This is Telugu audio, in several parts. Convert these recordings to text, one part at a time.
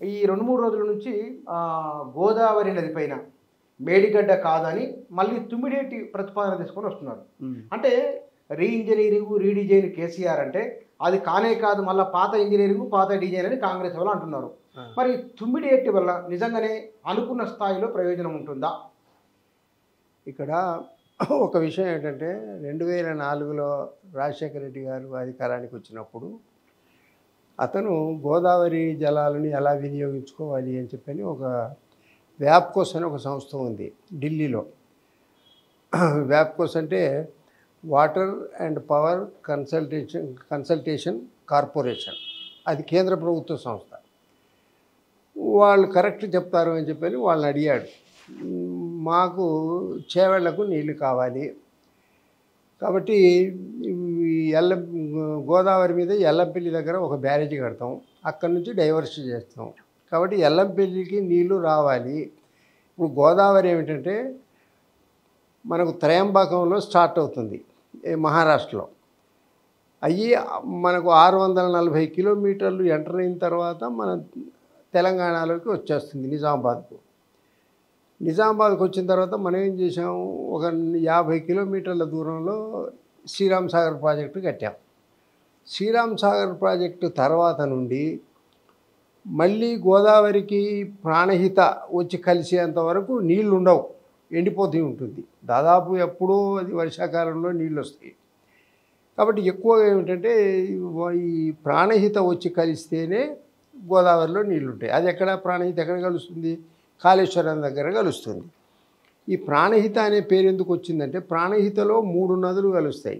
ఈ 2, 3 రోజుల నుంచి గోదావరి నది పైన మేడిగడ్డ కాదని మళ్ళీ తుమ్మిడేటి ప్రతిపాదన తీసుకొని వస్తున్నారు. అంటే రీఇంజినీరింగ్, రీడిజైన్ కేసీఆర్ అంటే అది కానే కాదు, మళ్ళీ పాత ఇంజనీరింగ్, పాత డిజైన్ అని కాంగ్రెస్ వాళ్ళు అంటున్నారు. మరి తుమ్మిడేటి వల్ల నిజంగానే అనుకున్న స్థాయిలో ప్రయోజనం ఉంటుందా? ఇక్కడ ఒక విషయం ఏంటంటే 2004లో రాజశేఖర రెడ్డి గారు అధికారానికి వచ్చినప్పుడు అతను గోదావరి జలాలను ఎలా వినియోగించుకోవాలి అని చెప్పని ఒక వ్యాప్కోస్ అని ఒక సంస్థ ఉంది ఢిల్లీలో. వ్యాప్కోస్ అంటే water and power consultation corporation, అది కేంద్ర ప్రభుత్వ సంస్థ. వాళ్ళు కరెక్ట్ చెప్తారు అని చెప్పని వాళ్ళని అడిగాడు. మాకు చేవళ్లకు నీళ్లు కావాలి కాబట్టి గోదావరి మీద ఎల్లంపల్లి దగ్గర ఒక బ్యారేజీ కడతాం, అక్కడి నుంచి డైవర్షన్ చేస్తాం కాబట్టి ఎల్లంపల్లికి నీళ్లు రావాలి. ఇప్పుడు గోదావరి ఏమిటంటే మనకు త్రయంబకంలో స్టార్ట్ అవుతుంది మహారాష్ట్రలో. అయ్యి మనకు 640 కిలోమీటర్లు ఎంటర్ అయిన తర్వాత మన తెలంగాణలోకి వచ్చేస్తుంది నిజామాబాద్కు. నిజామాబాద్కు వచ్చిన తర్వాత మనం ఏం చేసాం, ఒక 50 కిలోమీటర్ల దూరంలో శ్రీరామ్ సాగర్ ప్రాజెక్టు కట్టాం. శ్రీరామ్ సాగర్ ప్రాజెక్టు తర్వాత నుండి మళ్ళీ గోదావరికి ప్రాణహిత వచ్చి కలిసేంత వరకు నీళ్లు ఉండవు, ఎండిపోతూ ఉంటుంది. దాదాపు ఎప్పుడూ అది వర్షాకాలంలో నీళ్ళు వస్తాయి. కాబట్టి ఎక్కువగా ఏమిటంటే ఈ ప్రాణహిత వచ్చి కలిస్తేనే గోదావరిలో నీళ్ళు ఉంటాయి. అది ఎక్కడ ప్రాణహిత ఎక్కడ కలుస్తుంది? కాళేశ్వరం దగ్గర కలుస్తుంది. ఈ ప్రాణహిత అనే పేరు ఎందుకు వచ్చిందంటే ప్రాణహితలో 3 నదులు కలుస్తాయి.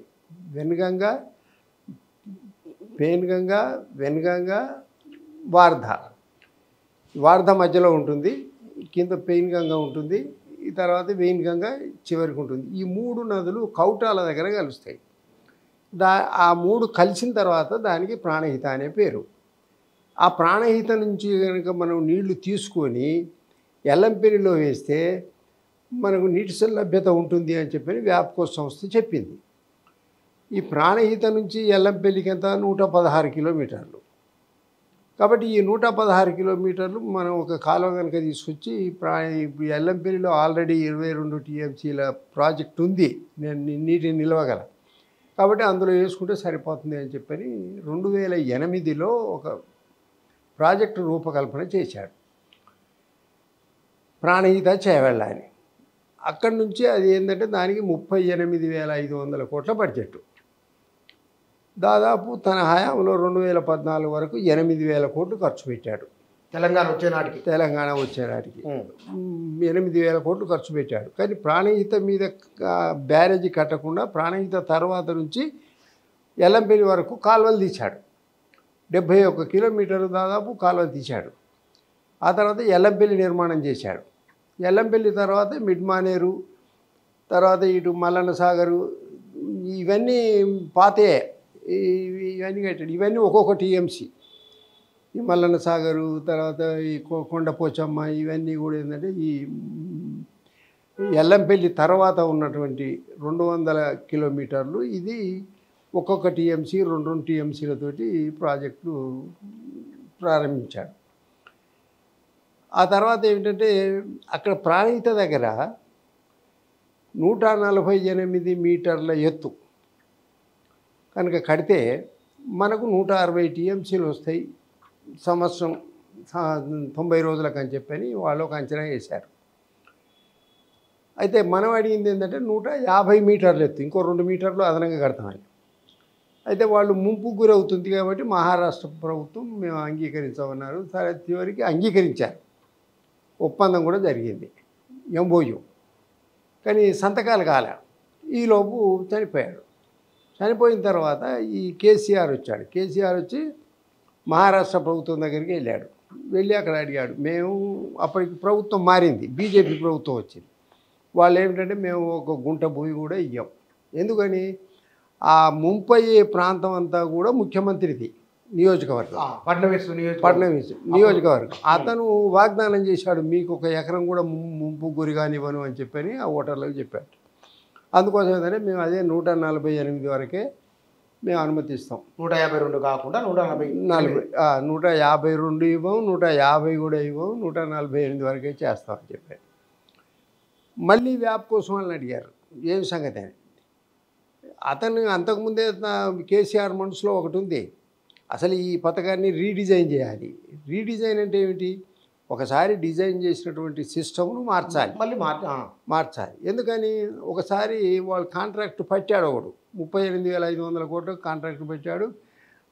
వెన్గంగా, పేన్గంగా, వెన్గంగా, వార్ధ. వార్ధ మధ్యలో ఉంటుంది, కింద పెయిన్గంగా ఉంటుంది, ఈ తర్వాత వెయిన్గంగా చివరికి ఉంటుంది. ఈ 3 నదులు కౌటాల దగ్గర కలుస్తాయి. ఆ 3 కలిసిన తర్వాత దానికి ప్రాణహిత అనే పేరు. ఆ ప్రాణహిత నుంచి కనుక మనం నీళ్లు తీసుకొని ఎల్లంపల్లిలో వేస్తే మనకు నీటి లభ్యత ఉంటుంది అని చెప్పి వ్యాప్కోస్ సంస్థ చెప్పింది. ఈ ప్రాణహిత నుంచి ఎల్లంపల్లికి ఎంత 116 కిలోమీటర్లు. కాబట్టి ఈ 116 కిలోమీటర్లు మనం ఒక కాలువ కనుక తీసుకొచ్చి ఎల్లంపల్లిలో ఆల్రెడీ 22 టీఎంసీల ప్రాజెక్ట్ ఉంది, నీటిని నిలవగల, కాబట్టి అందులో వేసుకుంటే సరిపోతుంది అని చెప్పని 2008లో ఒక ప్రాజెక్టు రూపకల్పన చేశాడు, ప్రాణహిత చేవెళ్ళ అని. అక్కడి నుంచి అది ఏంటంటే దానికి 38,500 కోట్ల బడ్జెట్. దాదాపు తన హయాంలో 2014 వరకు 8,000 కోట్లు ఖర్చు పెట్టాడు. తెలంగాణ వచ్చే నాటికి 8,000 కోట్లు ఖర్చు పెట్టాడు. కానీ ప్రాణహిత మీద బ్యారేజీ కట్టకుండా ప్రాణహిత తర్వాత నుంచి ఎల్లంపల్లి వరకు కాలువలు తీశాడు. 71 కిలోమీటర్లు దాదాపు కాలువలు తీశాడు. ఆ తర్వాత ఎల్లంపల్లి నిర్మాణం చేశాడు. ఎల్లంపల్లి తర్వాత మిడ్మానేరు, తర్వాత ఇటు మల్లన్న సాగరు, ఇవన్నీ పాతే, ఇవన్నీ కట్టాడు. ఇవన్నీ ఒక్కొక్క టీఎంసీ. ఈ మల్లన్న సాగరు, తర్వాత ఈ కొండపోచమ్మ, ఇవన్నీ కూడా ఏంటంటే ఈ ఎల్లంపల్లి తర్వాత ఉన్నటువంటి 200 కిలోమీటర్లు ఇది ఒక్కొక్క టీఎంసీ 2 టీఎంసీలతోటి ప్రాజెక్టు ప్రారంభించాడు. ఆ తర్వాత ఏమిటంటే అక్కడ ప్రాణహిత దగ్గర 148 మీటర్ల ఎత్తు కనుక కడితే మనకు 160 టీఎంసీలు వస్తాయి సంవత్సరం 90 రోజులకు అని చెప్పని వాళ్ళు ఒక అంచనా వేశారు. అయితే మనం అడిగింది ఏంటంటే 150 మీటర్ల ఎత్తు, ఇంకో 2 మీటర్లు అదనంగా కడతామని. అయితే వాళ్ళు ముంపుకు గురవుతుంది కాబట్టి మహారాష్ట్ర ప్రభుత్వం మేము అంగీకరించమన్నారు. సరే, చివరికి అంగీకరించారు, ఒప్పందం కూడా జరిగింది, ఎంఓయు. కానీ సంతకాలు కాలే. ఈలోపు చనిపోయాడు. చనిపోయిన తర్వాత ఈ కేసీఆర్ వచ్చాడు. కేసీఆర్ వచ్చి మహారాష్ట్ర ప్రభుత్వం దగ్గరికి వెళ్ళాడు. వెళ్ళి అక్కడ అడిగాడు. మేము అప్పటికి ప్రభుత్వం మారింది, బీజేపీ ప్రభుత్వం వచ్చింది. వాళ్ళు ఏమిటంటే మేము ఒక గుంట భూమి కూడా ఇయ్యాం. ఎందుకని? ఆ ముంపయ్యే ప్రాంతం అంతా కూడా ముఖ్యమంత్రిది నియోజకవర్గం, ఫడ్నవీస్ నియోజకవర్గం. అతను వాగ్దానం చేశాడు, మీకు 1 ఎకరం కూడా ముంపు గురి కానివ్వను అని చెప్పని ఆ ఓటర్లకు చెప్పాడు. అందుకోసం ఏంటంటే మేము అదే 148 వరకే మేము అనుమతిస్తాం. 152 కాకుండా 140. 152 ఇవ్వం, 150 కూడా ఇవ్వం, 148 వరకే చేస్తామని చెప్పారు. మళ్ళీ వ్యాప్ కోసం వాళ్ళని అడిగారు, ఏం సంగతి అని. అతను అంతకుముందే కేసీఆర్ మనసులో ఒకటి ఉంది, అసలు ఈ పథకాన్ని రీడిజైన్ చేయాలి. రీడిజైన్ అంటే ఏమిటి? ఒకసారి డిజైన్ చేసినటువంటి సిస్టమ్ను మార్చాలి, మళ్ళీ మార్చాలి. ఎందుకని? ఒకసారి వాళ్ళు కాంట్రాక్ట్ పట్టాడు, ఒకడు 38,500 కోట్లు కాంట్రాక్ట్ పెట్టాడు.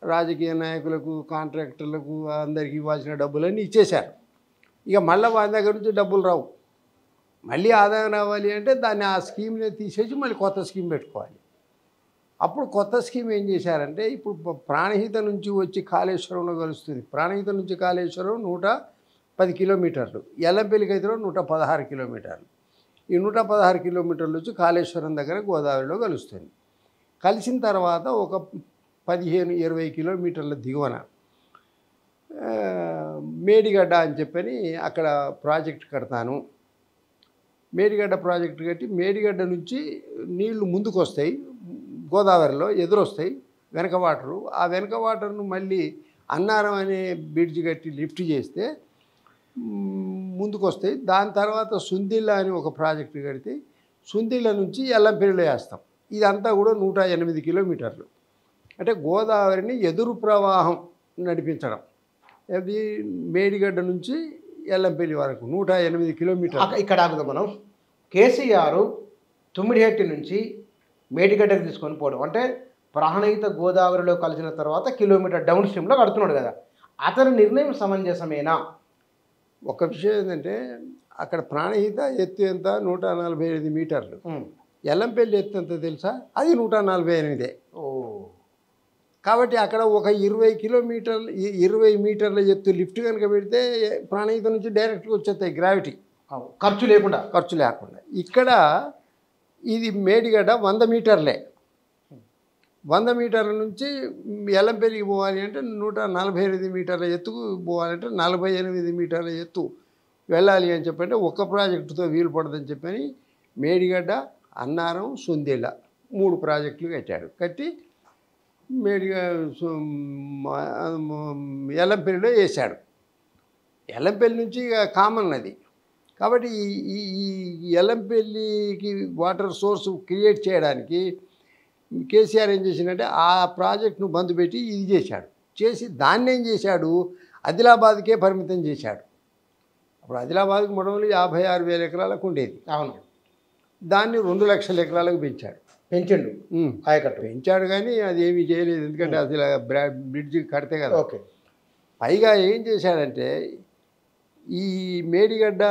రాజకీయ నాయకులకు, కాంట్రాక్టర్లకు అందరికీ ఇవ్వాల్సిన డబ్బులన్నీ ఇచ్చేశారు. ఇక మళ్ళీ వాళ్ళ దగ్గర నుంచి డబ్బులు రావు. మళ్ళీ ఆదాయం రావాలి అంటే దాన్ని ఆ స్కీమ్ని తీసేసి మళ్ళీ కొత్త స్కీమ్ పెట్టుకోవాలి. అప్పుడు కొత్త స్కీమ్ ఏం చేశారంటే, ఇప్పుడు ప్రాణహిత నుంచి వచ్చి కాళేశ్వరంలో కలుస్తుంది. ప్రాణహిత నుంచి కాళేశ్వరం 110 కిలోమీటర్లు, ఎల్లంపల్లికి అయితే 116 కిలోమీటర్లు. ఈ 116 కిలోమీటర్లు వచ్చి కాళేశ్వరం దగ్గర గోదావరిలో కలుస్తుంది. కలిసిన తర్వాత ఒక 15-20 కిలోమీటర్ల దిగువన మేడిగడ్డ అని చెప్పని అక్కడ ప్రాజెక్ట్ కడతాను. మేడిగడ్డ ప్రాజెక్టు కట్టి మేడిగడ్డ నుంచి నీళ్లు ముందుకు వస్తాయి, గోదావరిలో ఎదురొస్తాయి వెనక వాటరు. ఆ వెనక వాటర్ను మళ్ళీ అన్నారం అనే బ్రిడ్జ్ కట్టి లిఫ్ట్ చేస్తే ముందుకు వస్తాయి. దాని తర్వాత సుందిళ్ళ అని ఒక ప్రాజెక్టు కడితే సుందిళ్ళ నుంచి ఎల్లంపల్లిలో వేస్తాం. ఇదంతా కూడా 108 కిలోమీటర్లు. అంటే గోదావరిని ఎదురు ప్రవాహం నడిపించడం. అది మేడిగడ్డ నుంచి ఎల్లంపల్లి వరకు 108 కిలోమీటర్లు. ఇక్కడ ఆగుదాం మనం. కేసీఆర్ తుమ్మిడిహెట్టి నుంచి మేడిగడ్డకు తీసుకొని పోవడం అంటే ప్రాణహిత గోదావరిలో కలిసిన తర్వాత కిలోమీటర్ డౌన్ స్ట్రీమ్లో కడుతున్నాడు కదా, అతని నిర్ణయం సమంజసమేనా? ఒక విషయం ఏంటంటే, అక్కడ ప్రాణహిత ఎత్తు ఎంత? 145 మీటర్లు. ఎల్లంపల్లి ఎత్తు ఎంత తెలుసా? అది 148. కాబట్టి అక్కడ ఒక 20 మీటర్ల ఎత్తు లిఫ్ట్ కనుక పెడితే ప్రాణహిత నుంచి డైరెక్ట్గా వచ్చేస్తాయి, గ్రావిటీ, ఖర్చు లేకుండా. ఇక్కడ ఇది మేడిగడ్డ 100 మీటర్లే. 100 మీటర్ల నుంచి ఎల్లంపల్లికి పోవాలి అంటే 148 మీటర్ల ఎత్తుకు పోవాలంటే 48 మీటర్ల ఎత్తు వెళ్ళాలి అని చెప్పంటే ఒక్క ప్రాజెక్టుతో వీలు పడదని చెప్పని మేడిగడ్డ, అన్నారం, సుందిళ్ళ 3 ప్రాజెక్టులు కట్టాడు. కట్టి ఎల్లంపల్లిలో వేశాడు. ఎల్లంపల్లి నుంచి ఇక కామన్ నది కాబట్టి ఈ ఎల్లంపల్లికి వాటర్ సోర్స్ క్రియేట్ చేయడానికి కేసీఆర్ ఏం చేసిందంటే ఆ ప్రాజెక్టును బంద్ పెట్టి ఇది చేశాడు. చేసి దాన్ని ఏం చేశాడు, ఆదిలాబాద్కే పరిమితం చేశాడు. అప్పుడు ఆదిలాబాద్కి మొదలు 56,000 ఎకరాలకు ఉండేది. అవును, దాన్ని 2 లక్షల ఎకరాలకు పెంచాడు. ఆయకట్టు పెంచాడు కానీ అది ఏమీ చేయలేదు, ఎందుకంటే అసలు బ్రిడ్జ్ కడితే కదా. ఓకే. పైగా ఏం చేశాడంటే ఈ మేడిగడ్డ,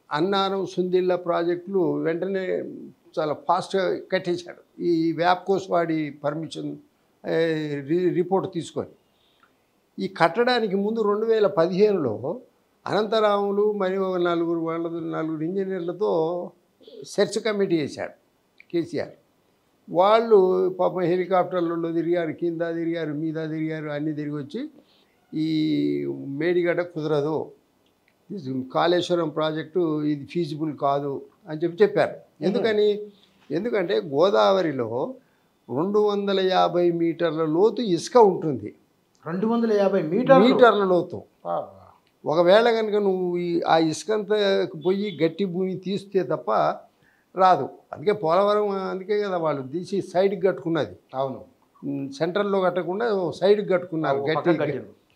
అన్నారం, సుందిళ్ళ ప్రాజెక్టులు వెంటనే చాలా ఫాస్ట్గా కట్టేశాడు. ఈ వ్యాప్కోస్ వాడి పర్మిషన్ రిపోర్ట్ తీసుకొని ఈ కట్టడానికి ముందు 2015లో అనంతరాములు మరియు 4 ఇంజనీర్లతో సెర్చ్ కమిటీ వేశాడు కేసీఆర్. వాళ్ళు పాపం హెలికాప్టర్లలో తిరిగారు, కింద తిరిగారు, మీద తిరిగారు, అన్నీ తిరిగి వచ్చి ఈ మేడిగడ్డ కుదరదు, కాళేశ్వరం ప్రాజెక్టు ఇది ఫీజిబుల్ కాదు అని చెప్పారు. ఎందుకంటే గోదావరిలో 250 మీటర్ల లోతు ఇసుక ఉంటుంది. 250 మీటర్ల లోతు. ఒకవేళ కనుక నువ్వు ఆ ఇసుకంతా పోయి గట్టి భూమి తీస్తే తప్ప రాదు. అందుకే పోలవరం అందుకే కదా వాళ్ళు తీసి సైడ్కి కట్టుకున్నది. అవును, సెంట్రల్లో కట్టకుండా సైడ్కి కట్టుకున్నారు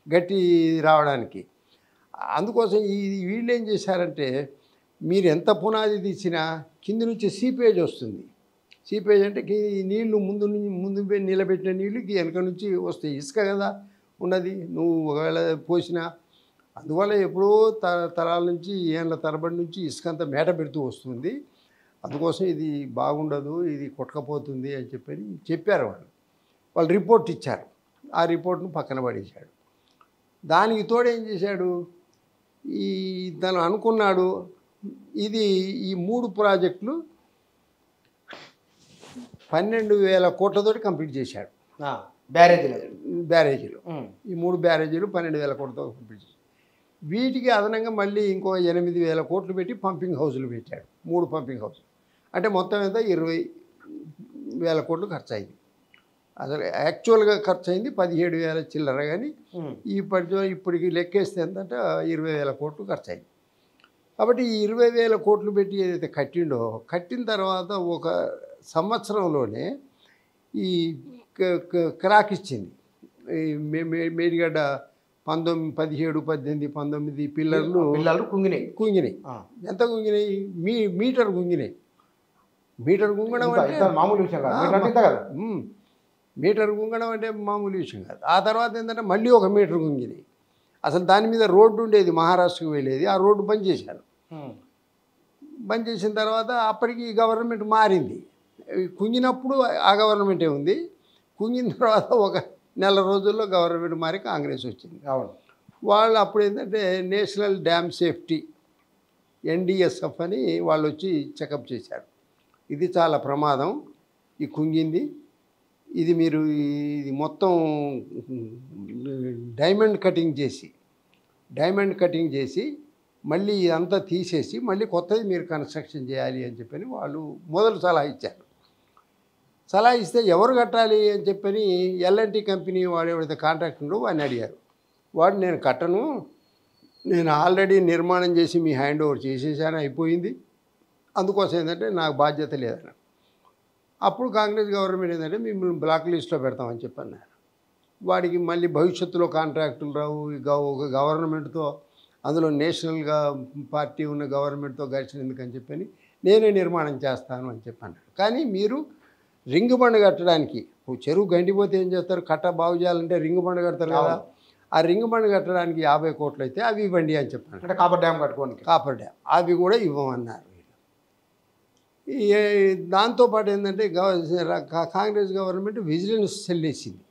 గట్టి రావడానికి. అందుకోసం వీళ్ళు ఏం చేశారంటే, మీరు ఎంత పునాది తీసినా కింది నుంచి సీపేజ్ వస్తుంది. సీపేజ్ అంటే నీళ్లు ముందు నిలబెట్టిన నీళ్ళకి వెనక నుంచి వస్తాయి. ఇసుక కదా ఉన్నది, నువ్వు ఒకవేళ పోసినా. అందువల్ల ఎప్పుడో తరాల నుంచి ఏళ్ళ తరబడి నుంచి ఇసుక అంతా మేట పెడుతూ వస్తుంది. అందుకోసం ఇది బాగుండదు, ఇది కొట్టకపోతుంది అని చెప్పారు వాళ్ళు రిపోర్ట్ ఇచ్చారు. ఆ రిపోర్ట్ను పక్కన పడేశాడు. దానికి తోడు ఏం చేశాడు, తను అనుకున్నాడు ఇది ఈ 3 ప్రాజెక్టులు 12,000 కోట్లతోటి కంప్లీట్ చేశాడు. బ్యారేజీలు ఈ 3 బ్యారేజీలు 12,000 కోట్లతో కంప్లీట్ చేశాడు. వీటికి అదనంగా మళ్ళీ ఇంకో 8,000 కోట్లు పెట్టి పంపింగ్ హౌజులు పెట్టాడు. 3 పంపింగ్ హౌజులు అంటే మొత్తం ఎంత 20,000 కోట్లు ఖర్చు అయింది. అసలు యాక్చువల్గా ఖర్చు అయింది 17,000 చిల్లర, కానీ ఇప్పటికి లెక్కేస్తే ఎంతంటే 20,000 కోట్లు ఖర్చు అయింది. కాబట్టి ఈ 20,000 కోట్లు పెట్టి ఏదైతే కట్టిండో, కట్టిన తర్వాత ఒక సంవత్సరంలోనే ఈ క్రాక్ ఇచ్చింది. ఈ మేడిగడ్డ 17, 18, 19 పిల్లర్లు కుంగినాయి. ఎంత కుంగినాయి? మీటర్ కుంగినాయి. మీటర్ కుంగడం అంటే మామూలు విషయం కాదు. మీటర్ కుంగడం అంటే మామూలు విషయం కాదు. ఆ తర్వాత ఏంటంటే మళ్ళీ ఒక మీటర్ కుంగినాయి. అసలు దాని మీద రోడ్డు ఉండేది, మహారాష్ట్రకు వెళ్ళేది, ఆ రోడ్డు బంద్ చేశారు. బంద్ చేసిన తర్వాత అప్పటికి గవర్నమెంట్ మారింది. కుంగినప్పుడు ఆ గవర్నమెంటే ఉంది. కుంగిన తర్వాత ఒక నెల రోజుల్లో గవర్నమెంట్ మారి కాంగ్రెస్ వచ్చింది. వాళ్ళు అప్పుడు ఏంటంటే నేషనల్ డ్యామ్ సేఫ్టీ NDSF అని వాళ్ళు వచ్చి చెకప్ చేశారు. ఇది చాలా ప్రమాదం, ఈ కుంగింది, ఇది మీరు ఇది మొత్తం డైమండ్ కటింగ్ చేసి మళ్ళీ ఇదంతా తీసేసి మళ్ళీ కొత్తది మీరు కన్స్ట్రక్షన్ చేయాలి అని చెప్పని వాళ్ళు మొదలు సలహా ఇచ్చారు. సలహా ఇస్తే ఎవరు కట్టాలి అని చెప్పని L&T కంపెనీ వాడు ఎవరైతే కాంట్రాక్ట్ ఉండో వాడిని అడిగారు. వాడు నేను కట్టను, నేను ఆల్రెడీ నిర్మాణం చేసి మీ హ్యాండ్ ఓవర్ చేసేసాను, అయిపోయింది, అందుకోసం ఏంటంటే నాకు బాధ్యత లేదన్న. అప్పుడు కాంగ్రెస్ గవర్నమెంట్ ఏంటంటే మిమ్మల్ని బ్లాక్ లిస్ట్లో పెడతామని చెప్పన్నారు. వాడికి మళ్ళీ భవిష్యత్తులో కాంట్రాక్టులు రావు, ఒక గవర్నమెంట్తో, అందులో నేషనల్గా పార్టీ ఉన్న గవర్నమెంట్తో ఘర్షణ ఎందుకని చెప్పని నేనే నిర్మాణం చేస్తాను అని చెప్పన్నారు. కానీ మీరు రింగ్ బండ్ కట్టడానికి, చెరువు గండిపోతే ఏం చేస్తారు, కట్ట బాగు చేయాలంటే రింగ్ బండ్ కడతారు కదా, ఆ రింగ్ బండ్ కట్టడానికి 50 కోట్లు అయితే అవి ఇవ్వండి అని చెప్పాను. అంటే కాపర్ డ్యామ్ అవి కూడా ఇవ్వమన్నారు. దాంతోపాటు ఏంటంటే కాంగ్రెస్ గవర్నమెంట్ విజిలెన్స్ సెల్ వేసింది.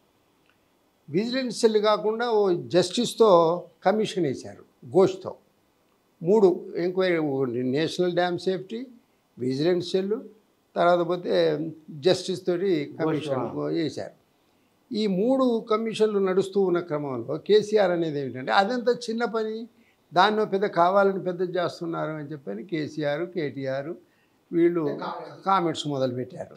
విజిలెన్స్ సెల్ కాకుండా ఓ జస్టిస్తో కమిషన్ వేశారు, ఘోష్తో. 3 enquiry, national dam safety, vigilance cell, తర్వాత పోతే జస్టిస్ తోటి కమిషన్ వేశారు. ఈ 3 కమిషన్లు నడుస్తూ ఉన్న క్రమంలో కేసీఆర్ అనేది ఏమిటంటే అదంతా చిన్న పని, దాన్ని పెద్ద కావాలని పెద్ద చేస్తున్నారు అని చెప్పని కేసీఆర్, KTR వీళ్ళు కామెంట్స్ మొదలుపెట్టారు.